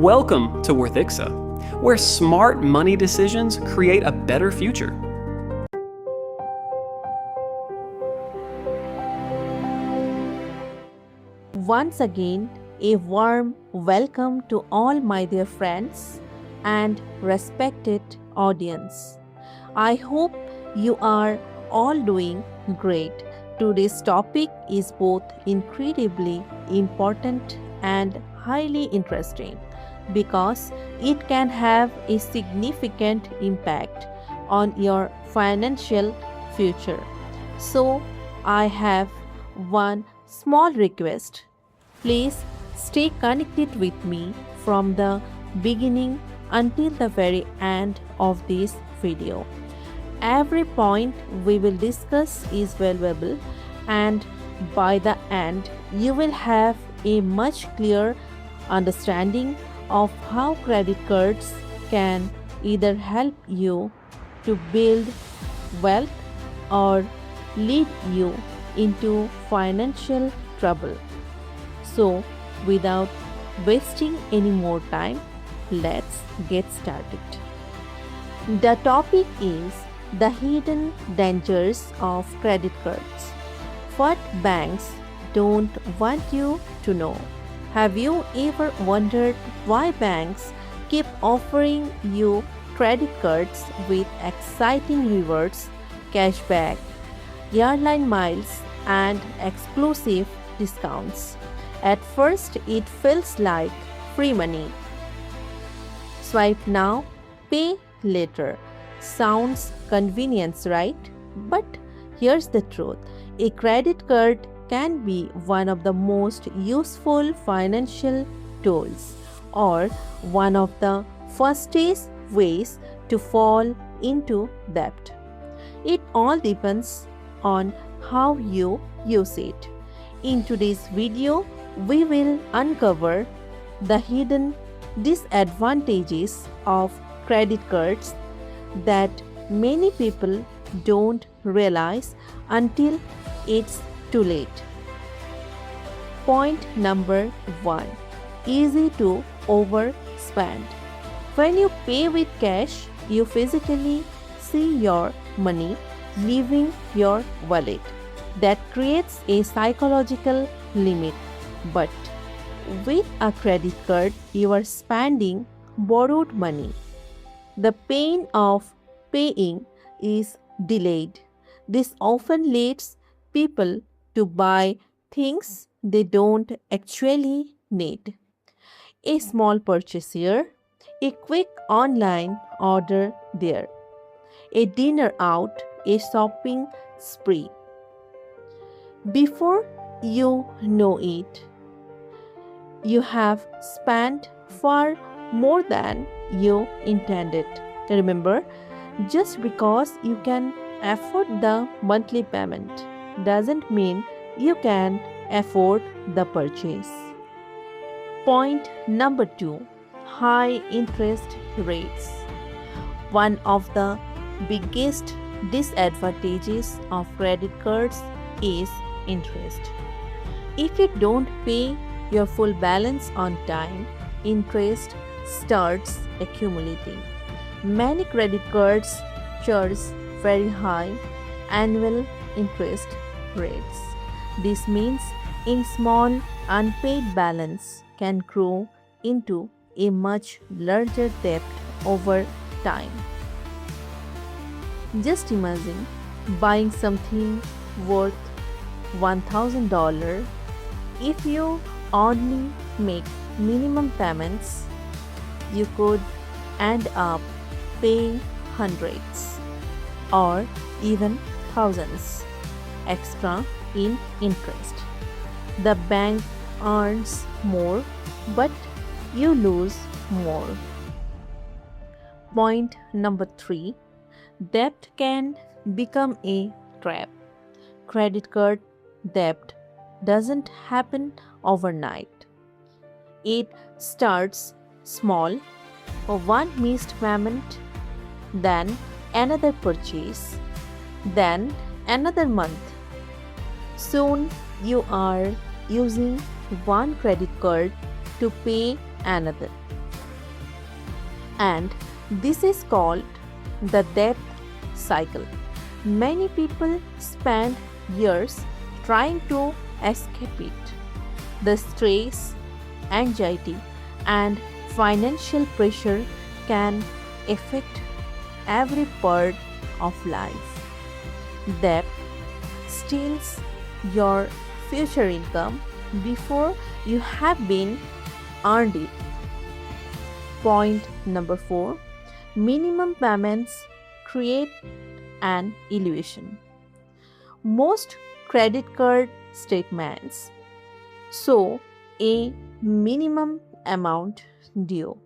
Welcome to Worthixa, where smart money decisions create a better future. Once again, a warm welcome to all my dear friends and respected audience. I hope you are all doing great. Today's topic is both incredibly important and highly interesting because it can have a significant impact on your financial future. So, I have one small request. Please stay connected with me from the beginning until the very end of this video. Every point we will discuss is valuable, and by the end, you will have a much clearer understanding of how credit cards can either help you to build wealth or lead you into financial trouble. So, without wasting any more time, let's get started. The topic is the hidden dangers of credit cards. What banks don't want you to know. Have you ever wondered why banks keep offering you credit cards with exciting rewards, cashback, airline miles, and exclusive discounts? At first, it feels like free money. Swipe now, pay later. Sounds convenience, right? But here's the truth. A credit card can be one of the most useful financial tools or one of the fastest ways to fall into debt. It all depends on how you use it. In today's video, we will uncover the hidden disadvantages of credit cards that many people don't realize until it's too late. Point number 1. Easy to overspend. When you pay with cash, you physically see your money leaving your wallet. That creates a psychological limit. But with a credit card, you are spending borrowed money. The pain of paying is delayed. This often leads people to buy things they don't actually need. A small purchase here, a quick online order there, a dinner out, a shopping spree. Before you know it, you have spent far more than you intended. Remember, just because you can afford the monthly payment doesn't mean you can afford the purchase. Point number 2. High interest rates. One of the biggest disadvantages of credit cards is interest. If you don't pay your full balance on time, interest starts accumulating. Many credit cards charge very high annual interest rates. This means a small unpaid balance can grow into a much larger debt over time. Just imagine buying something worth $1,000. If you only make minimum payments, you could end up paying hundreds or even thousands extra in interest. The bank earns more, but you lose more. Point number 3. Debt can become a trap. Credit card debt doesn't happen overnight. It starts small, one missed payment, then another purchase, then another month. Soon you are using one credit card to pay another. And this is called the debt cycle. Many people spend years trying to escape it. The stress, anxiety, and financial pressure can affect every part of life. Debt steals your future income before you have been earned it. Point number 4, minimum payments create an illusion. Most credit card statements show a minimum amount due.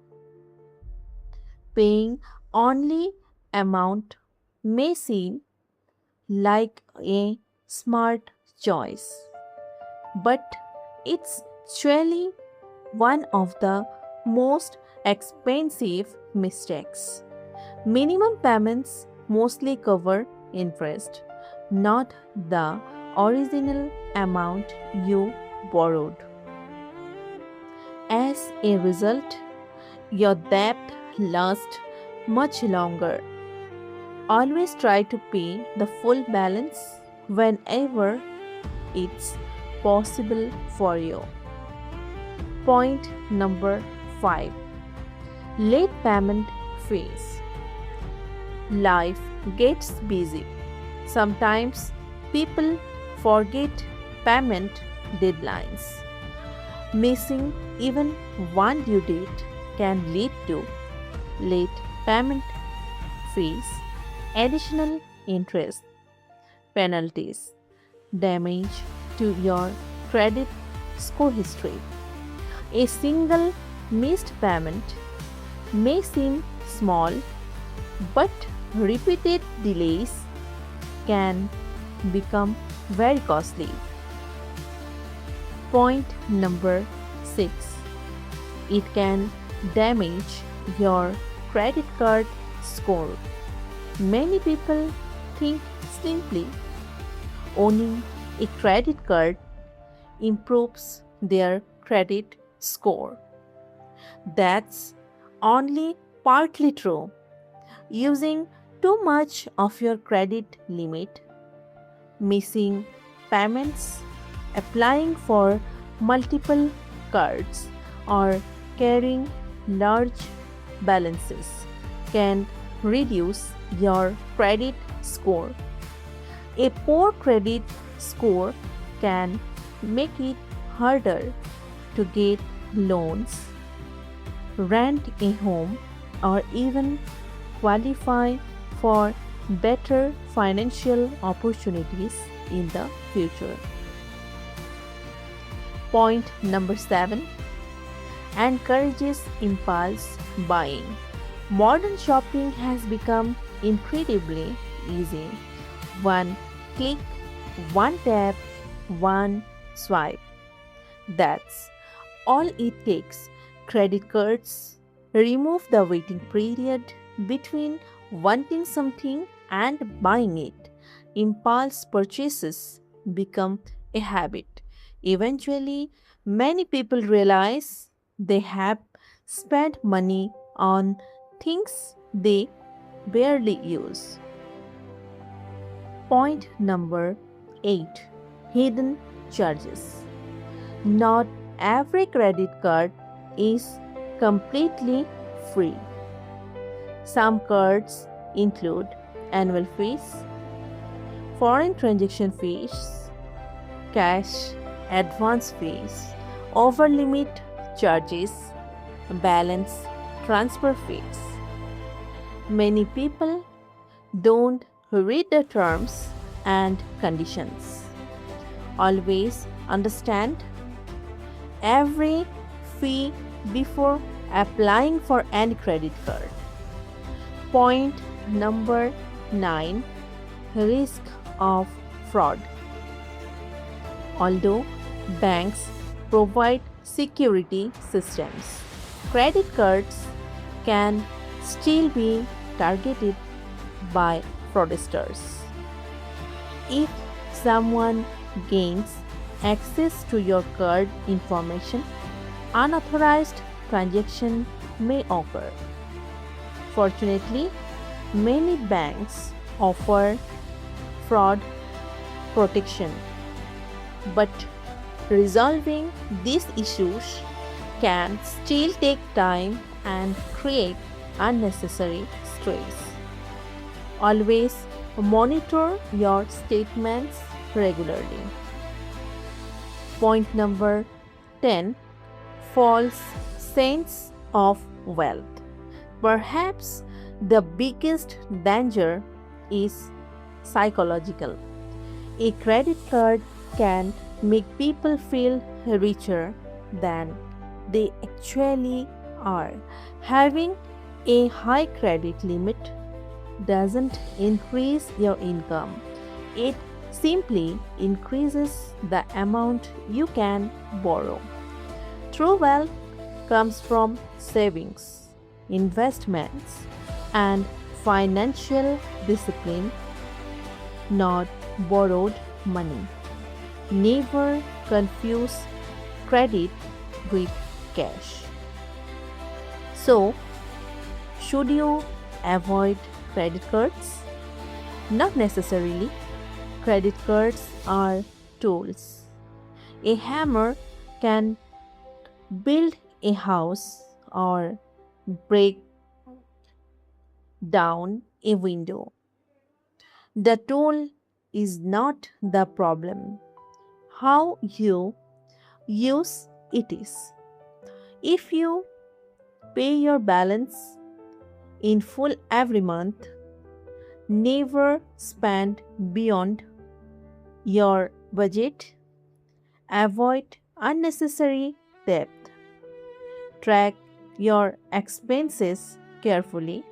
Paying only amount may seem like a smart choice, but it's actually one of the most expensive mistakes. Minimum payments mostly cover interest, not the original amount you borrowed. As a result, your debt lasts much longer. Always try to pay the full balance whenever it's possible for you. Point number 5, late payment phase. Life gets busy. Sometimes people forget payment deadlines. Missing even one due date can lead to late payment fees, additional interest, penalties, damage to your credit score history. A single missed payment may seem small, but repeated delays can become very costly. Point number 6, it can damage your credit card score. Many people think simply owning a credit card improves their credit score. That's only partly true. Using too much of your credit limit, missing payments, applying for multiple cards, or carrying large balances can reduce your credit score. A poor credit score can make it harder to get loans, rent a home, or even qualify for better financial opportunities in the future. Point number 7, encourages impulse buying. Modern shopping has become incredibly easy. One click, one tap, one swipe. That's all it takes. Credit cards remove the waiting period between wanting something and buying it. Impulse purchases become a habit. Eventually, many people realize they have spent money on things they barely use. Point number 8, hidden charges. Not every credit card is completely free. Some cards include annual fees, foreign transaction fees, cash advance fees, over limit charges, balance transfer fees. Many people don't read the terms and conditions. Always understand every fee before applying for any credit card. Point number 9, risk of fraud. Although banks provide security systems, credit cards can still be targeted by fraudsters. If someone gains access to your card information, unauthorized transaction may occur. Fortunately, many banks offer fraud protection, but resolving these issues can still take time and create unnecessary stress. Always monitor your statements regularly. Point number 10, false sense of wealth. Perhaps the biggest danger is psychological. A credit card can make people feel richer than they actually are. Having a high credit limit doesn't increase your income, it simply increases the amount you can borrow. True wealth comes from savings, investments, and financial discipline, not borrowed money. Never confuse credit with cash. So, should you avoid credit cards? Not necessarily. Credit cards are tools. A hammer can build a house or break down a window. The tool is not the problem. How you use it is. If you pay your balance in full every month, never spend beyond your budget, avoid unnecessary debt, track your expenses carefully,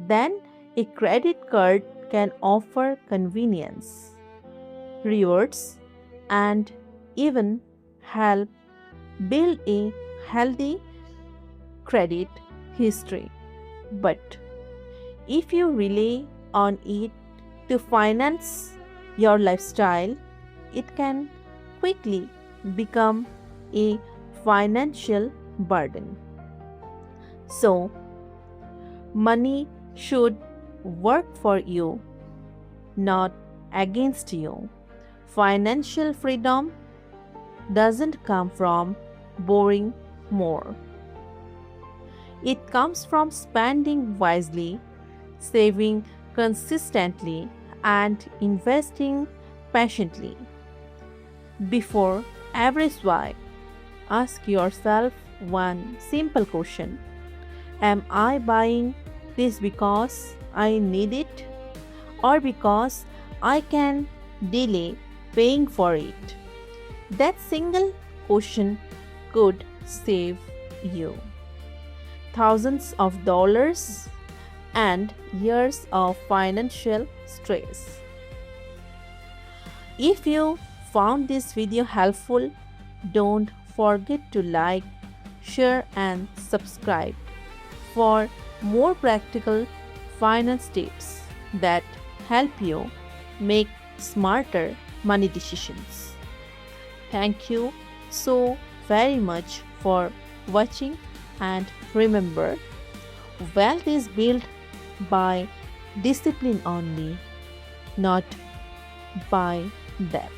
then a credit card can offer convenience, rewards, and even help build a healthy credit history. But if you rely on it to finance your lifestyle, it can quickly become a financial burden. So, money should work for you, not against you. Financial freedom doesn't come from borrowing more. It comes from spending wisely, saving consistently, and investing patiently. Before every swipe, ask yourself one simple question: am I buying this because I need it, or because I can delay paying for it? That single question could save you thousands of dollars and years of financial stress. If you found this video helpful, don't forget to like, share, and subscribe for more practical finance tips that help you make smarter money decisions. Thank you so very much for watching, and remember, wealth is built by discipline only, not by debt.